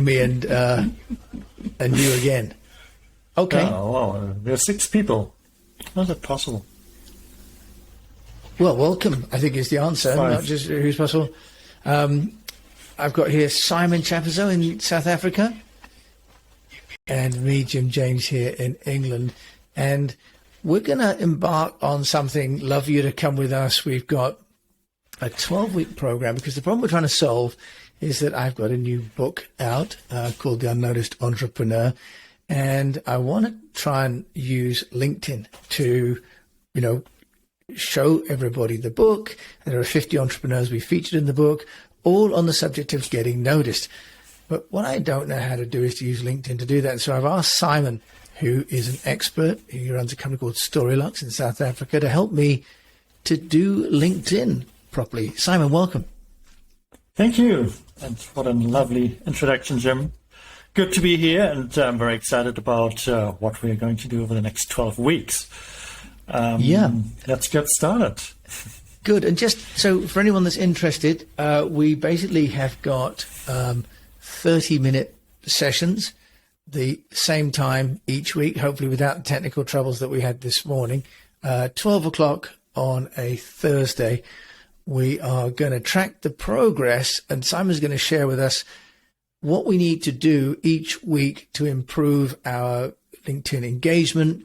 me and you again. Okay. Oh, well, we have 6 people. How is that possible? Well, welcome, I think is the answer, 5. not just who's possible. I've got here Simon Chapazo in South Africa and me, Jim James, here in England. And we're going to embark on something. Love you to come with us. We've got a 12-week program because the problem we're trying to solve is that I've got a new book out called The Unnoticed Entrepreneur. And I want to try and use LinkedIn to, show everybody the book. There are 50 entrepreneurs we featured in the book, all on the subject of getting noticed. But what I don't know how to do is to use LinkedIn to do that. So I've asked Simon, who is an expert, he runs a company called Storylux in South Africa, to help me to do LinkedIn properly. Simon, welcome. Thank you. And what a lovely introduction, Jim. Good to be here, and I'm very excited about what we're going to do over the next 12 weeks. Let's get started. Good. And just so for anyone that's interested, we basically have got 30-minute sessions, the same time each week, hopefully without the technical troubles that we had this morning. 12 o'clock on a Thursday. We are going to track the progress, and Simon's going to share with us what we need to do each week to improve our LinkedIn engagement,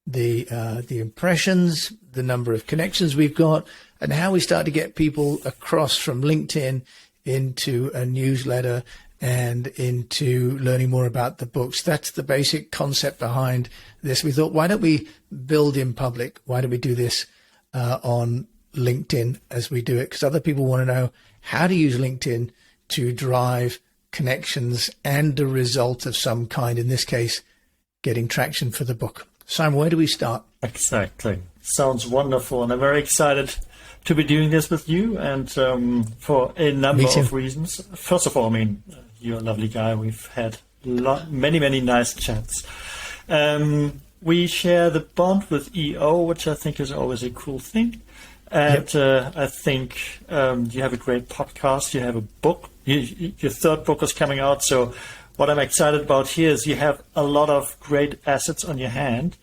the impressions, the number of connections we've got, and how we start to get people across from LinkedIn into a newsletter and into learning more about the books. That's the basic concept behind this. We thought, why don't we build in public? Why don't we do this on LinkedIn as we do it? Because other people want to know how to use LinkedIn to drive connections and a result of some kind, in this case, getting traction for the book. Simon, where do we start? Exactly. Sounds wonderful. And I'm very excited to be doing this with you, and for a number of reasons. First of all, you're a lovely guy. We've had many, many nice chats. We share the bond with EO, which I think is always a cool thing. And I think you have a great podcast. You have a book. Your 3rd book is coming out. So what I'm excited about here is you have a lot of great assets on your hands.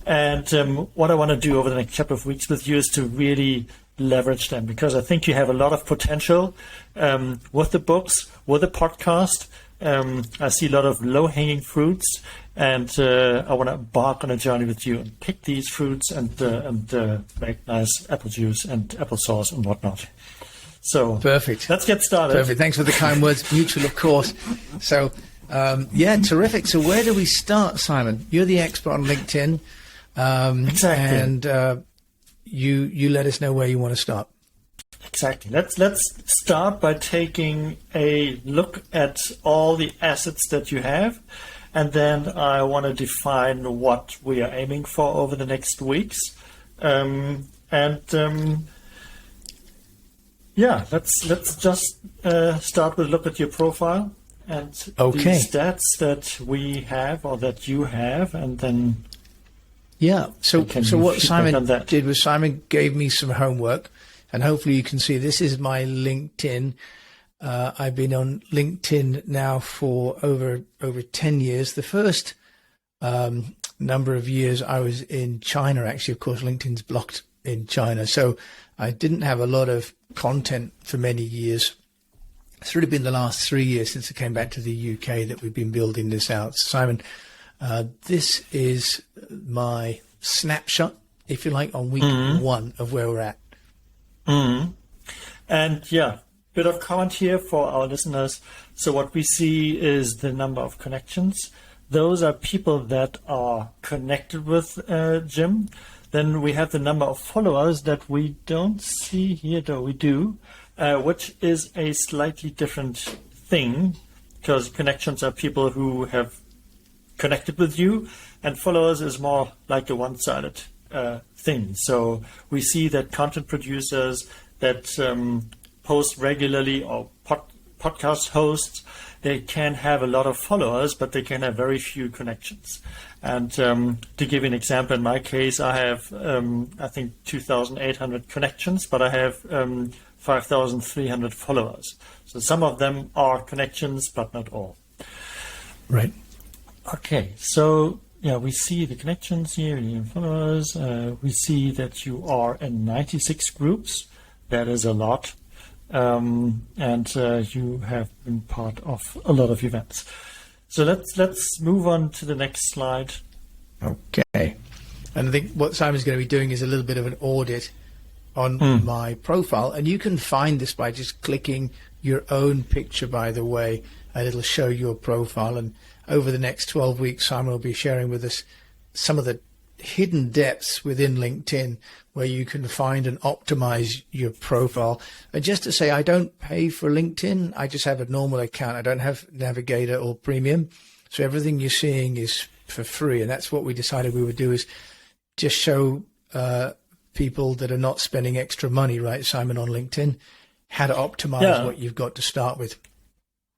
And what I want to do over the next couple of weeks with you is to really leverage them, because I think you have a lot of potential with the books, with the podcast. I see a lot of low-hanging fruits, and I want to embark on a journey with you and pick these fruits and make nice apple juice and applesauce and whatnot. So perfect. Let's get started. Perfect. Thanks for the kind words. Mutual, of course. So, terrific. So where do we start, Simon? You're the expert on LinkedIn. Exactly. And you let us know where you want to start. Exactly. Let's start by taking a look at all the assets that you have, and then I want to define what we are aiming for over the next weeks. Let's just start with a look at your profile and the stats that we have or that you have, and then So what Simon did was Simon gave me some homework, and hopefully you can see this is my LinkedIn. I've been on LinkedIn now for over 10 years. The first number of years I was in China, actually. Of course, LinkedIn's blocked in China, so I didn't have a lot of content for many years. It's really been the last 3 years since I came back to the UK that we've been building this out. Simon, this is my snapshot, if you like, on week 1 of where we're at. And bit of comment here for our listeners. So what we see is the number of connections. Those are people that are connected with Jim. Then we have the number of followers that we don't see here, though we do, which is a slightly different thing, because connections are people who have connected with you, and followers is more like a one-sided thing. So we see that content producers that post regularly, or podcast hosts, they can have a lot of followers, but they can have very few connections. And to give you an example, in my case, I have, I think, 2,800 connections, but I have 5,300 followers. So some of them are connections, but not all. Right. Okay, so yeah, we see the connections here, the followers. We see that you are in 96 groups. That is a lot. And you have been part of a lot of events. So let's move on to the next slide. Okay. And I think what Simon's going to be doing is a little bit of an audit on my profile. And you can find this by just clicking your own picture, by the way, and it'll show your profile. And over the next 12 weeks, Simon will be sharing with us some of the hidden depths within LinkedIn where you can find and optimize your profile. And just to say, I don't pay for LinkedIn. I just have a normal account. I don't have Navigator or Premium. So everything you're seeing is for free. And that's what we decided we would do, is just show people that are not spending extra money, right, Simon, on LinkedIn, how to optimize what you've got to start with.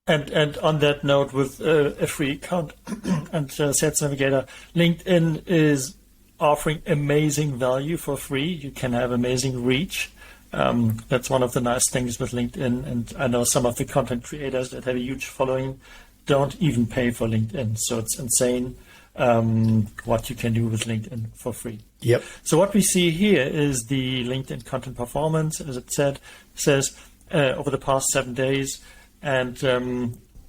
And on that note, with a free account and Sales Navigator, LinkedIn is offering amazing value for free. You can have amazing reach. That's one of the nice things with LinkedIn. And I know some of the content creators that have a huge following don't even pay for LinkedIn. So it's insane what you can do with LinkedIn for free. Yep. So what we see here is the LinkedIn content performance, as it says over the past 7 days. And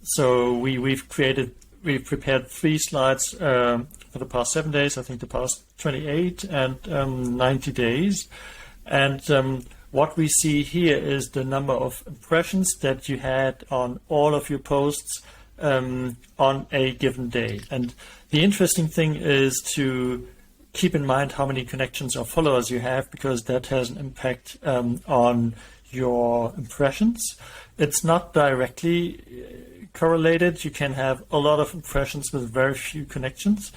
so we've prepared 3 slides for the past 7 days, I think the past 28 and 90 days. And what we see here is the number of impressions that you had on all of your posts on a given day. And the interesting thing is to keep in mind how many connections or followers you have, because that has an impact on your impressions. It's not directly correlated. You can have a lot of impressions with very few connections.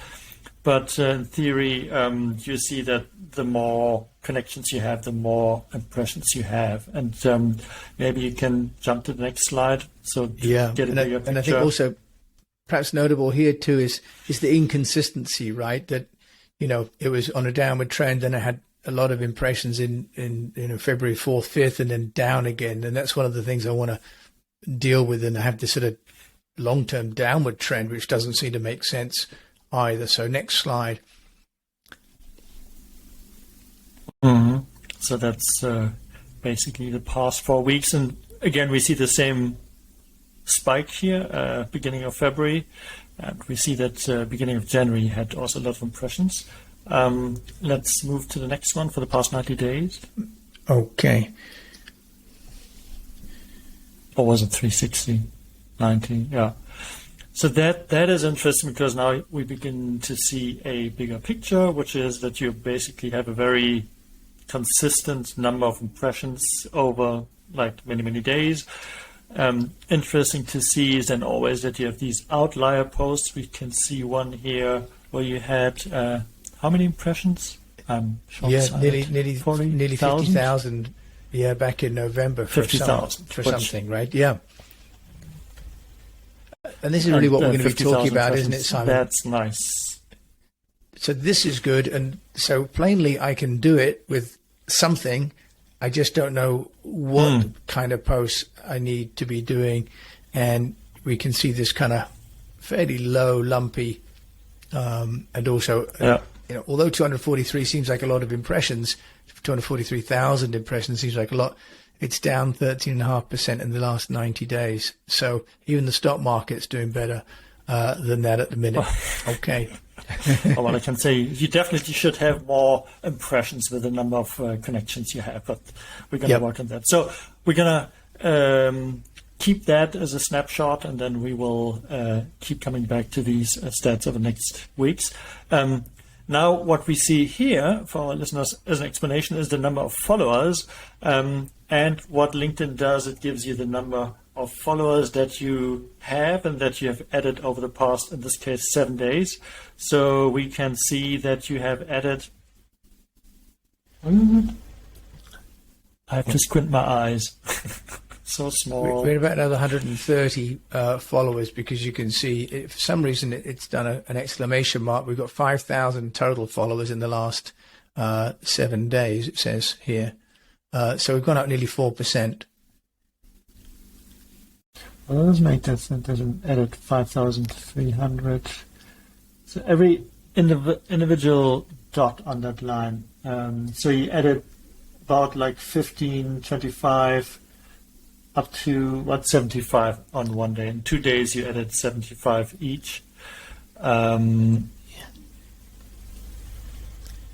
But in theory, you see that the more connections you have, the more impressions you have. And maybe you can jump to the next slide. So get a bigger picture. And I think also perhaps notable here too is the inconsistency, right? That, you know, it was on a downward trend and it had a lot of impressions in February 4th, 5th, and then down again. And that's one of the things I want to deal with. And I have this sort of long-term downward trend, which doesn't seem to make sense either. So next slide. Mm-hmm. So that's basically the past 4 weeks. And again, we see the same spike here, beginning of February. And we see that beginning of January had also a lot of impressions. Let's move to the next one for the past 90 days. Okay. Or was it 360? 90, yeah. So that is interesting, because now we begin to see a bigger picture, which is that you basically have a very consistent number of impressions over like many, many days. Interesting to see is then always that you have these outlier posts. We can see one here where you had how many impressions? Nearly 50,000. Yeah, back in November for 50,000 for something, right? Yeah. And this is really what we're going to be talking about, isn't it, Simon? That's nice. So this is good. And so plainly I can do it with something. I just don't know what kind of posts I need to be doing. And we can see this kind of fairly low, lumpy, and also, you know, although 243 seems like a lot of impressions, 243,000 impressions seems like a lot, it's down 13.5% in the last 90 days. So even the stock market's doing better than that at the minute. Okay. Well, I can say you definitely should have more impressions with the number of connections you have, but we're going to work on that. So we're going to keep that as a snapshot, and then we will keep coming back to these stats over the next weeks. Now, what we see here for our listeners as an explanation is the number of followers. And what LinkedIn does, it gives you the number of followers that you have and that you have added over the past, in this case, 7 days. So we can see that you have added... I have to squint my eyes. So small. We're about another 130 followers, because you can see, for some reason, it's done an exclamation mark. We've got 5,000 total followers in the last 7 days, it says here. So we've gone up nearly 4%. Well, let's make that there's an edit 5,300. So every individual dot on that line. So you edit about like 15, 25, up to 75 on one day. In 2 days, you edit 75 each.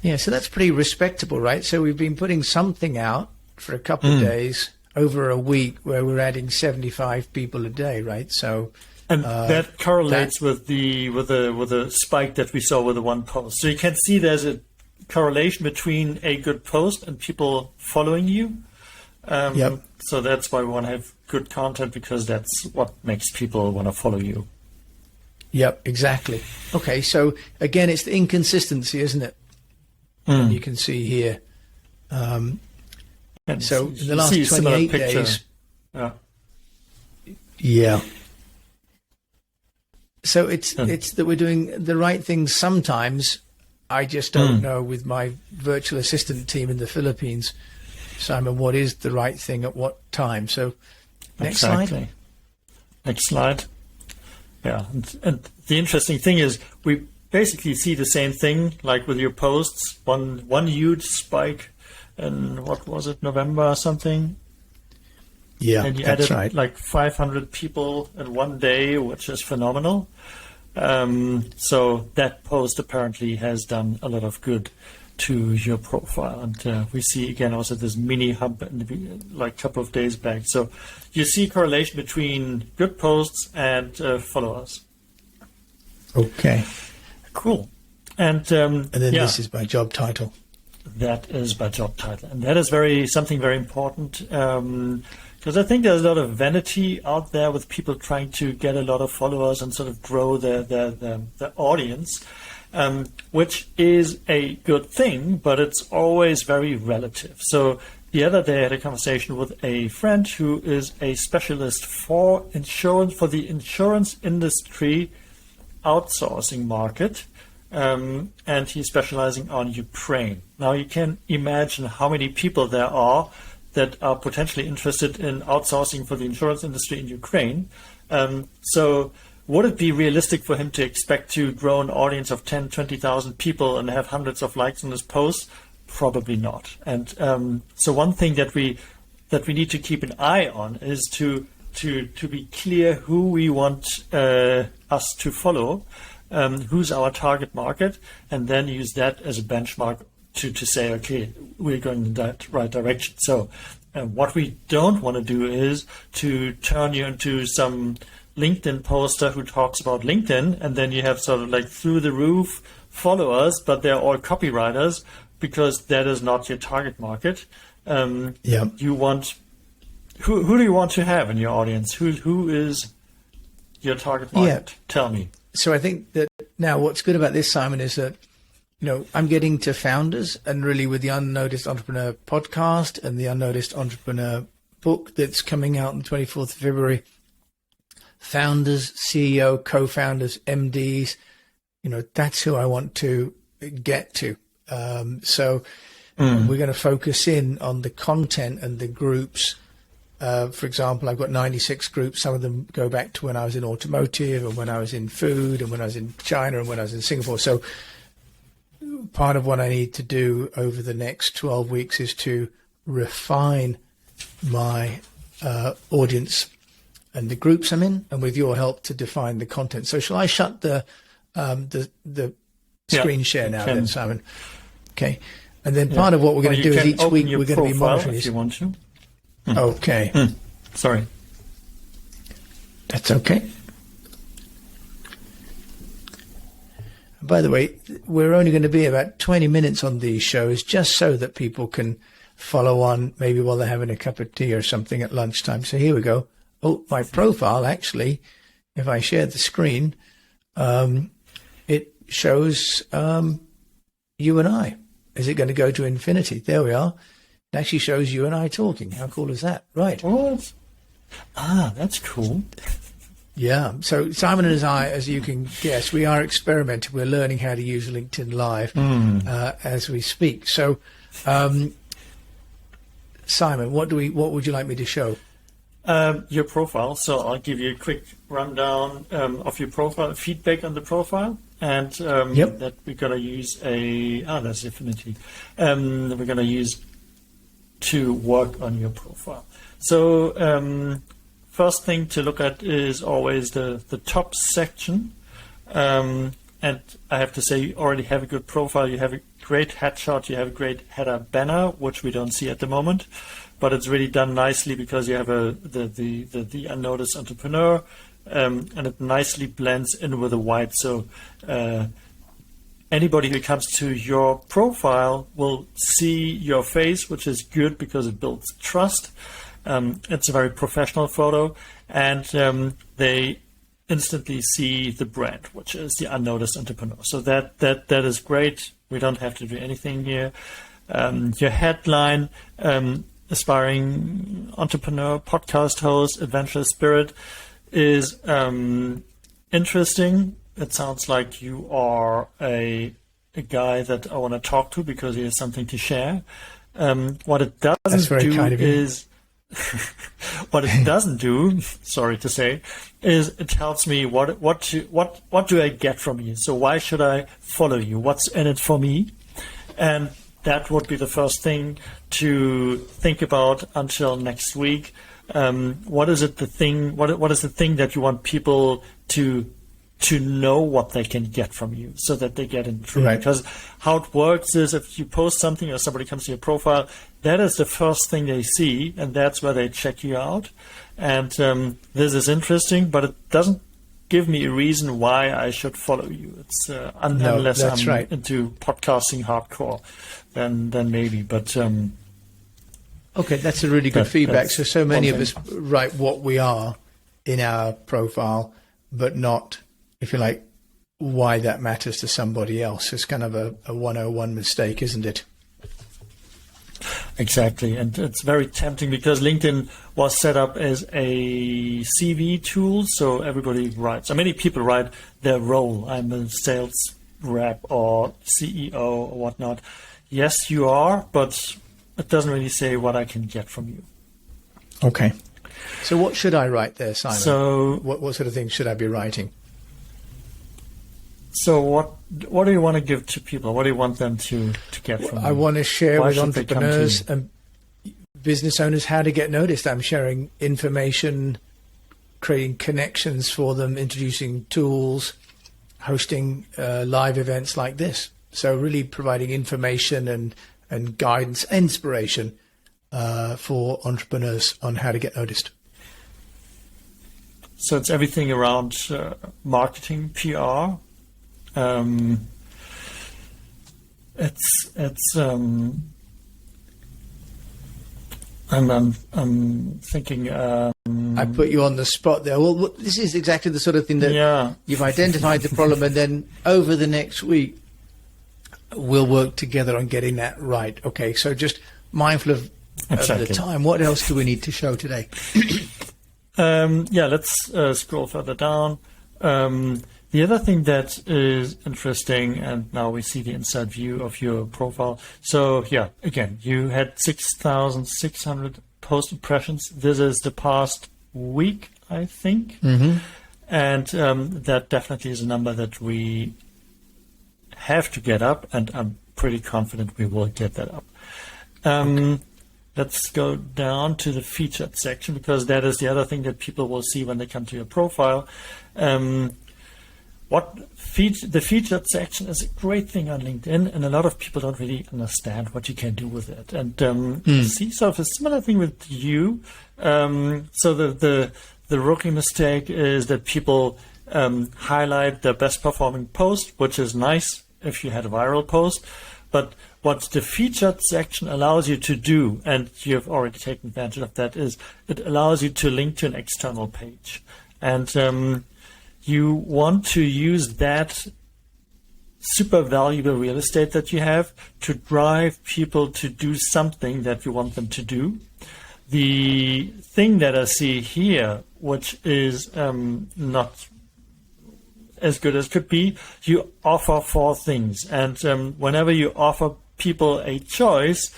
Yeah, so that's pretty respectable, right? So we've been putting something out for a couple of days over a week where we're adding 75 people a day, right? So, and that correlates with the spike that we saw with the one post. So you can see there's a correlation between a good post and people following you. Yep. So that's why we want to have good content, because that's what makes people want to follow you. Yep, exactly. Okay, so again, it's the inconsistency, isn't it? And you can see here. And So in the last see a similar 28 picture. days. Yeah. Yeah. So it's that we're doing the right things sometimes. I just don't know with my virtual assistant team in the Philippines, Simon, what is the right thing at what time. So next slide. Next slide. Yeah. And the interesting thing is we basically see the same thing like with your posts. One huge spike in, what was it, November or something? Yeah, and you that's added right. like 500 people in one day, which is phenomenal. So that post apparently has done a lot of good to your profile. And we see again also this mini hub like a couple of days back. So you see correlation between good posts and followers. Okay. Cool. And then this is my job title. That is by job title. And that is something very important. Because I think there's a lot of vanity out there with people trying to get a lot of followers and sort of grow their audience, which is a good thing, but it's always very relative. So the other day I had a conversation with a friend who is a specialist for insurance, for the insurance industry outsourcing market, and he's specializing on Ukraine. Now you can imagine how many people there are that are potentially interested in outsourcing for the insurance industry in Ukraine. So would it be realistic for him to expect to grow an audience of 10, 20,000 people and have hundreds of likes on his posts? Probably not. And so one thing that we need to keep an eye on is to be clear who we want us to follow, who's our target market, and then use that as a benchmark to say, okay, we're going in that right direction. So what we don't want to do is to turn you into some LinkedIn poster who talks about LinkedIn, and then you have sort of like through the roof followers, but they're all copywriters, because that is not your target market. You want who do you want to have in your audience? Who is your target market? Tell me. So I think that now what's good about this, Simon, is that I'm getting to founders, and really with the Unnoticed Entrepreneur podcast and the Unnoticed Entrepreneur book that's coming out on the 24th of February, founders, CEO, co-founders, MDs, that's who I want to get to. So we're going to focus in on the content and the groups. For example, I've got 96 groups. Some of them go back to when I was in automotive and when I was in food and when I was in China and when I was in Singapore. So part of what I need to do over the next 12 weeks is to refine my audience and the groups I'm in, and with your help to define the content. So shall I shut the screen share now then, Simon? Okay. And then part of what we're going to do is each week we're going to be monitoring if you want to. Okay. Sorry. That's okay. By the way, we're only going to be about 20 minutes on these shows, just so that people can follow on maybe while they're having a cup of tea or something at lunchtime. So here we go. Oh, my profile, actually, if I share the screen, it shows you and I. Is it going to go to infinity? There we are. It actually shows you and I talking. How cool is that? Right. What? That's cool. Yeah. So Simon and I, as you can guess, we are experimenting. We're learning how to use LinkedIn Live as we speak. So Simon, what would you like me to show? Your profile. So I'll give you a quick rundown of your profile, feedback on the profile, and that we're going to use that's Affinity. We're going to use to work on your profile. So first thing to look at is always the top section. And I have to say, you already have a good profile. You have a great headshot. You have a great header banner, which we don't see at the moment. But it's really done nicely because you have the unnoticed entrepreneur, and it nicely blends in with the white. So anybody who comes to your profile will see your face, which is good because it builds trust. It's a very professional photo, and they instantly see the brand, which is the unnoticed entrepreneur. So that is great. We don't have to do anything here. Your headline. Aspiring entrepreneur, podcast host, adventurous spirit is interesting. It sounds like you are a guy that I want to talk to because he has something to share. What it doesn't do is what it doesn't do, sorry to say, is it tells me what do I get from you? So why should I follow you? What's in it for me? And that would be the first thing to think about until next week. What is the thing that you want people to know what they can get from you, so that they get intrigued? Right. Because how it works is, if you post something or somebody comes to your profile, that is the first thing they see, and that's where they check you out. And this is interesting, but it doesn't give me a reason why I should follow you. It's unless I'm into podcasting hardcore, then maybe. But okay, that's a really good feedback. So many of us write what we are in our profile, but not, if you like, why that matters to somebody else. It's kind of a 101 mistake, isn't it? Exactly, and it's very tempting because LinkedIn was set up as a CV tool, so everybody writes. So many people write their role. I'm a sales rep or CEO or whatnot. Yes, you are, but it doesn't really say what I can get from you. Okay. So what should I write there, Simon? So what sort of things should I be writing? So what do you want to give to people? What do you want them to get from you? I want to share with entrepreneurs and business owners how to get noticed. I'm sharing information, creating connections for them, introducing tools, hosting live events like this. So really providing information and guidance, inspiration for entrepreneurs on how to get noticed. So it's everything around marketing, PR. I'm thinking. I put you on the spot there. Well, this is exactly the sort of thing that you've identified the problem, and then over the next week we'll work together on getting that right. Okay, so just mindful of the time. What else do we need to show today? Let's scroll further down. The other thing that is interesting, and now we see the inside view of your profile. So again, you had 6,600 post impressions. This is the past week, I think. Mm-hmm. And that definitely is a number that we have to get up, and I'm pretty confident we will get that up. Let's go down to the featured section, because that is the other thing that people will see when they come to your profile. The featured section is a great thing on LinkedIn, and a lot of people don't really understand what you can do with it. And see sort of a similar thing with you. So the rookie mistake is that people highlight their best performing post, which is nice if you had a viral post. But what the featured section allows you to do, and you've already taken advantage of that, is it allows you to link to an external page. And you want to use that super valuable real estate that you have to drive people to do something that you want them to do. The thing that I see here, which is not as good as could be, you offer 4 things. And whenever you offer people a choice,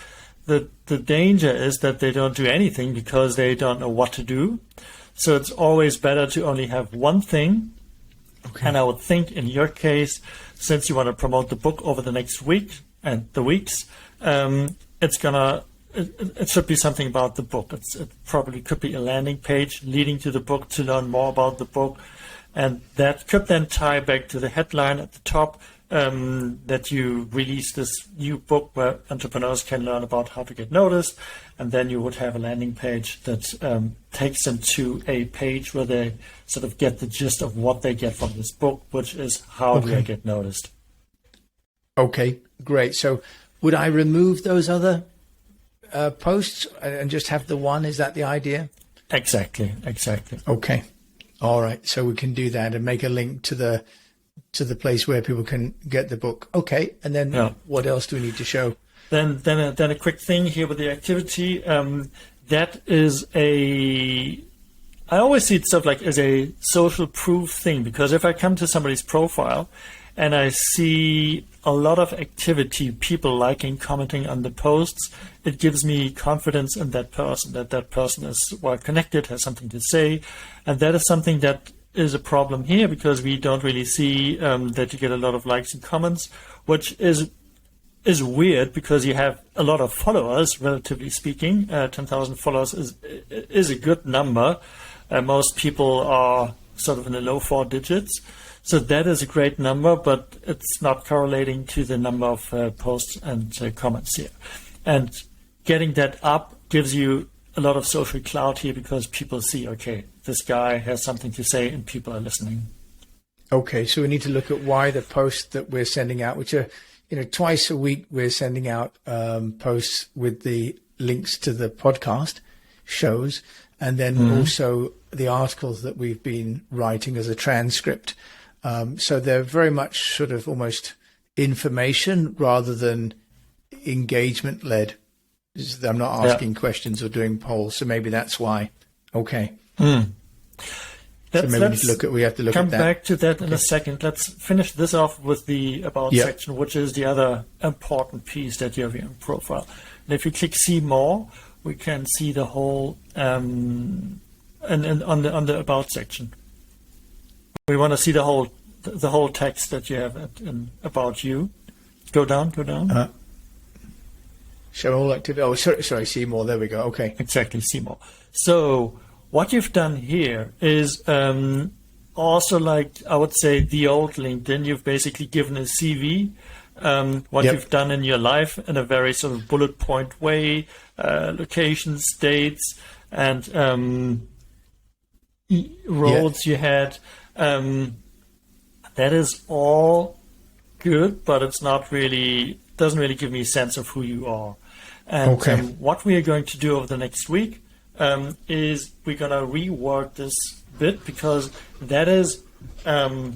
the danger is that they don't do anything because they don't know what to do. So it's always better to only have one thing. Okay. And I would think in your case, since you want to promote the book over the next week and the weeks, it should be something about the book. It probably could be a landing page leading to the book to learn more about the book. And that could then tie back to the headline at the top, that you release this new book where entrepreneurs can learn about how to get noticed. And then you would have a landing page that takes them to a page where they sort of get the gist of what they get from this book, which is how do I get noticed. Okay, great. So would I remove those other posts and just have the one? Is that the idea? Exactly. Okay. All right. So we can do that and make a link to the place where people can get the book. Okay. And then what else do we need to show? Then a quick thing here with the activity. That is I always see it stuff like as a social proof thing, because if I come to somebody's profile and I see a lot of activity, people liking, commenting on the posts, it gives me confidence in that person is well connected, has something to say. And that is something that is a problem here, because we don't really see that you get a lot of likes and comments, which is weird because you have a lot of followers, relatively speaking. 10,000 followers is a good number. Most people are sort of in the low 4 digits. So that is a great number, but it's not correlating to the number of posts and comments here. And getting that up gives you a lot of social clout here, because people see, okay, this guy has something to say and people are listening. Okay, so we need to look at why the posts that we're sending out, which are, twice a week, we're sending out posts with the links to the podcast shows, and then also the articles that we've been writing as a transcript. So they're very much sort of almost information rather than engagement led. I'm not asking questions or doing polls, so maybe that's why. Okay. So maybe we have to look at that. Come back to that in a second. Let's finish this off with the About section, which is the other important piece that you have in your profile. And if you click See More, we can see the whole and on the About section. We want to see the whole text that you have about you. Go down. Show all activity. Oh, sorry, see more. There we go. Okay. Exactly, see more. So what you've done here is also like, I would say, the old LinkedIn. You've basically given a CV, what you've done in your life in a very sort of bullet point way, locations, dates, and roles you had. That is all good, but it's not really, doesn't really give me a sense of who you are. And what we are going to do over the next week is we're going to rework this bit, because that is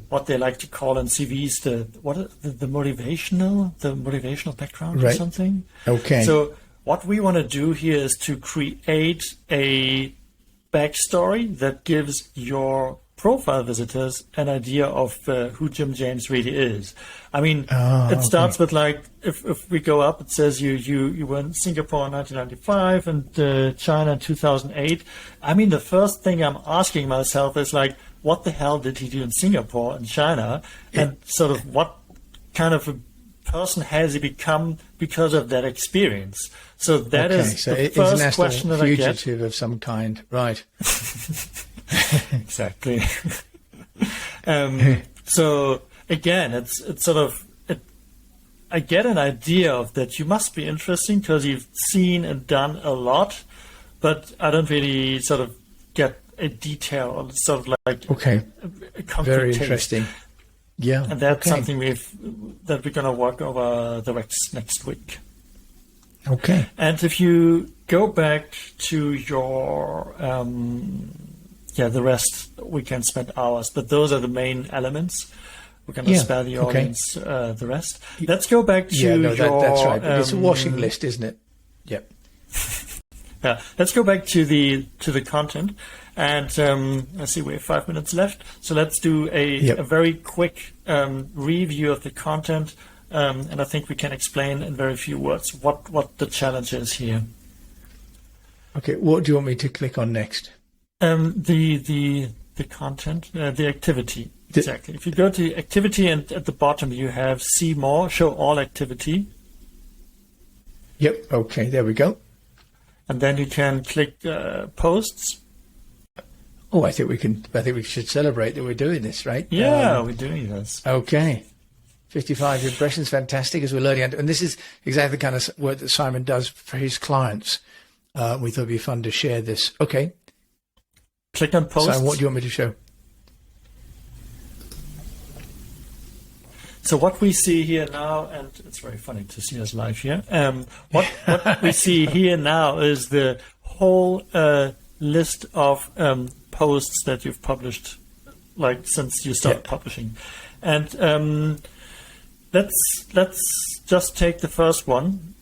what they like to call in CVs the motivational background or something. Okay. So what we want to do here is to create a backstory that gives your profile visitors an idea of who Jim James really is. I mean, it starts with like, if we go up, it says you were in Singapore in 1995 and China in 2008. I mean, the first thing I'm asking myself is like, what the hell did he do in Singapore and China? And sort of what kind of a person has he become because of that experience? So that is the first question that I get. Fugitive of some kind, right? Exactly. So again, it's sort of, I get an idea of that you must be interesting because you've seen and done a lot, but I don't really sort of get a detail or sort of like a concrete very taste. Interesting. Yeah, and that's something that we're going to work over the next week. Okay. And if you go back to your the rest, we can spend hours, but those are the main elements. We're going to spare the audience the rest. Let's go back to your... that's right. But it's a washing list, isn't it? Yep. Yeah. Let's go back to the content. And I see we have 5 minutes left. So let's do a very quick review of the content and I think we can explain in very few words what the challenge is here. Okay, what do you want me to click on next? The content, the activity. Exactly. If you go to activity and at the bottom you have see more, show all activity. Yep. Okay, there we go. And then you can click posts. Oh, I think we should celebrate that we're doing this, right? Yeah, we're doing this. Okay. 55 impressions, fantastic, as we're learning. And this is exactly the kind of work that Simon does for his clients. We thought it'd be fun to share this. Okay. Click on posts. Simon, what do you want me to show? So what we see here now, and it's very funny to see us live here. What we see here now is the whole list of posts that you've published, like since you started publishing. And let's just take the first one,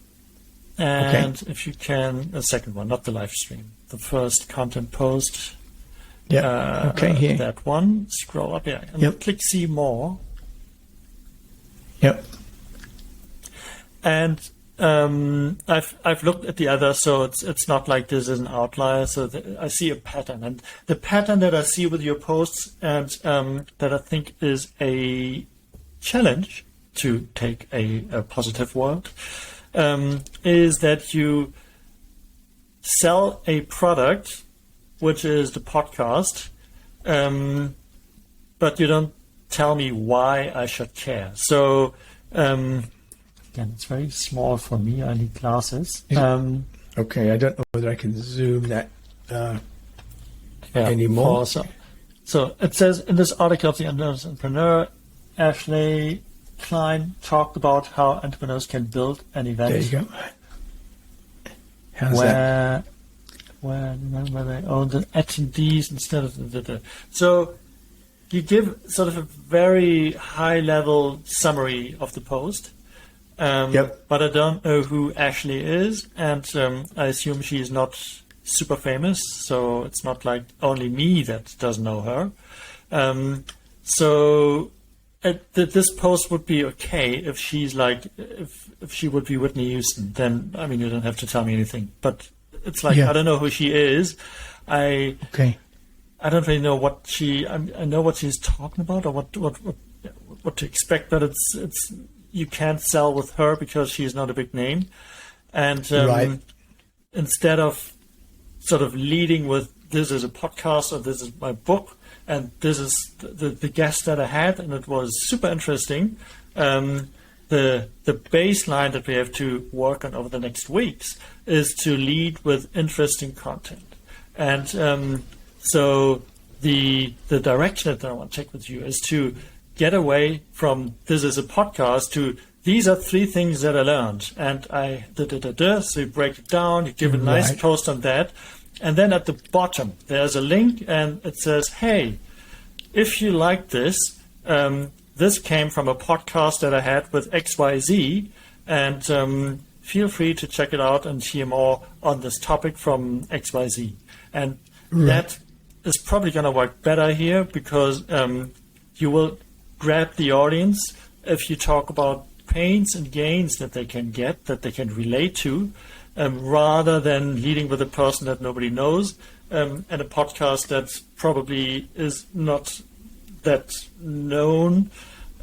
and if you can, the second one, not the live stream, the first content post. Yeah. Here. That one. Scroll up here and click see more. Yep. And I've looked at the other, so it's not like this is an outlier. So I see a pattern, and the pattern that I see with your posts, and that I think is a challenge, to take a positive word, is that you sell a product, which is the podcast, but you don't tell me why I should care. So, again, it's very small for me. I need glasses. Okay, I don't know whether I can zoom that anymore. So it says in this article of the Entrepreneur, Ashley Klein talked about how entrepreneurs can build an event. There you go. How's that? Where they own the attendees instead of the. So you give sort of a very high-level summary of the post, but I don't know who Ashley is, and I assume she is not super famous, so it's not like only me that doesn't know her. This post would be okay if she's like, if she would be Whitney Houston, then, I mean, you don't have to tell me anything, but it's like, I don't know who she is. I don't really know what I know what she's talking about or what to expect, but it's you can't sell with her because she's not a big name, and instead of sort of leading with this is a podcast or this is my book and this is the guest that I had and it was super interesting. The baseline that we have to work on over the next weeks is to lead with interesting content, and so the direction that I want to take with you is to get away from this is a podcast to these are 3 things that I learned, and so you break it down, you give a nice post on that, and then at the bottom there's a link and it says, hey, if you like this, this came from a podcast that I had with XYZ, and feel free to check it out and hear more on this topic from XYZ. And that is probably going to work better here because you will grab the audience if you talk about pains and gains that they can get, that they can relate to, rather than leading with a person that nobody knows and a podcast that probably is not that known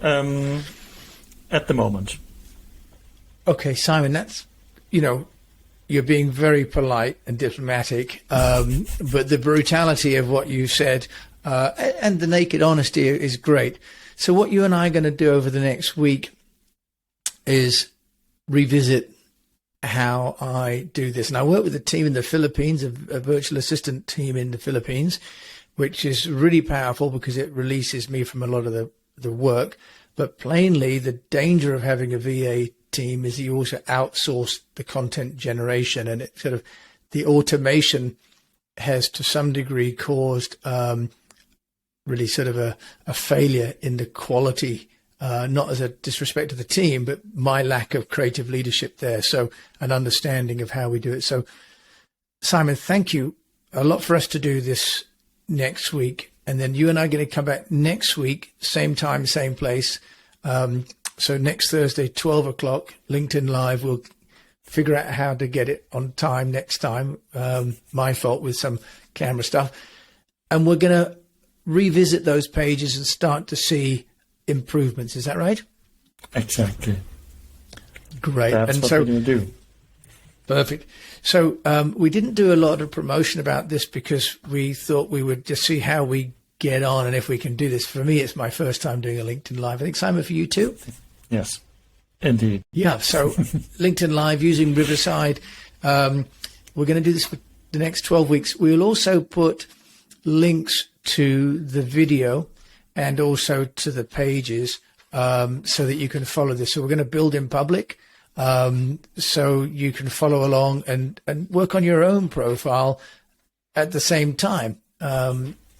at the moment. Okay, Simon, that's, you're being very polite and diplomatic, but the brutality of what you said and the naked honesty is great. So what you and I are going to do over the next week is revisit how I do this. And I work with a team in the Philippines, a virtual assistant team in the Philippines, which is really powerful because it releases me from a lot of the work. But plainly, the danger of having a VA team is you also outsource the content generation, and it sort of the automation has to some degree caused really sort of a failure in the quality, not as a disrespect to the team, but my lack of creative leadership there. So an understanding of how we do it. So Simon, thank you a lot for us to do this next week. And then you and I are going to come back next week, same time, same place, So next Thursday, 12 o'clock, LinkedIn Live. We'll figure out how to get it on time next time. My fault with some camera stuff. And we're going to revisit those pages and start to see improvements. Is that right? Exactly. Great. That's and what so we're going to do. Perfect. So we didn't do a lot of promotion about this because we thought we would just see how we get on and if we can do this. For me, it's my first time doing a LinkedIn Live. I think, Simon, for you too? Yes, indeed. Yeah. So LinkedIn Live using Riverside. We're going to do this for the next 12 weeks. We'll also put links to the video and also to the pages so that you can follow this. So we're going to build in public. So you can follow along and work on your own profile at the same time,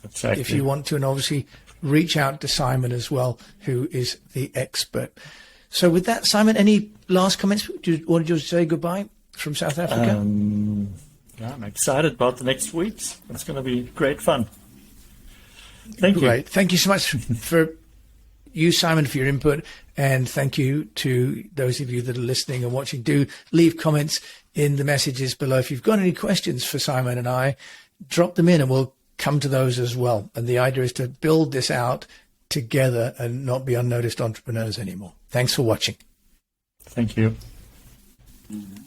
Exactly. if you want to, and obviously reach out to Simon as well, who is the expert. So with that, Simon, any last comments? Wanted you to say goodbye from South Africa? Yeah, I'm excited about the next weeks. It's going to be great fun. Thank you. Great. Thank you so much for you, Simon, for your input. And thank you to those of you that are listening and watching. Do leave comments in the messages below. If you've got any questions for Simon and I, drop them in and we'll come to those as well. And the idea is to build this out together and not be unnoticed entrepreneurs anymore. Thanks for watching. Thank you. Mm-hmm.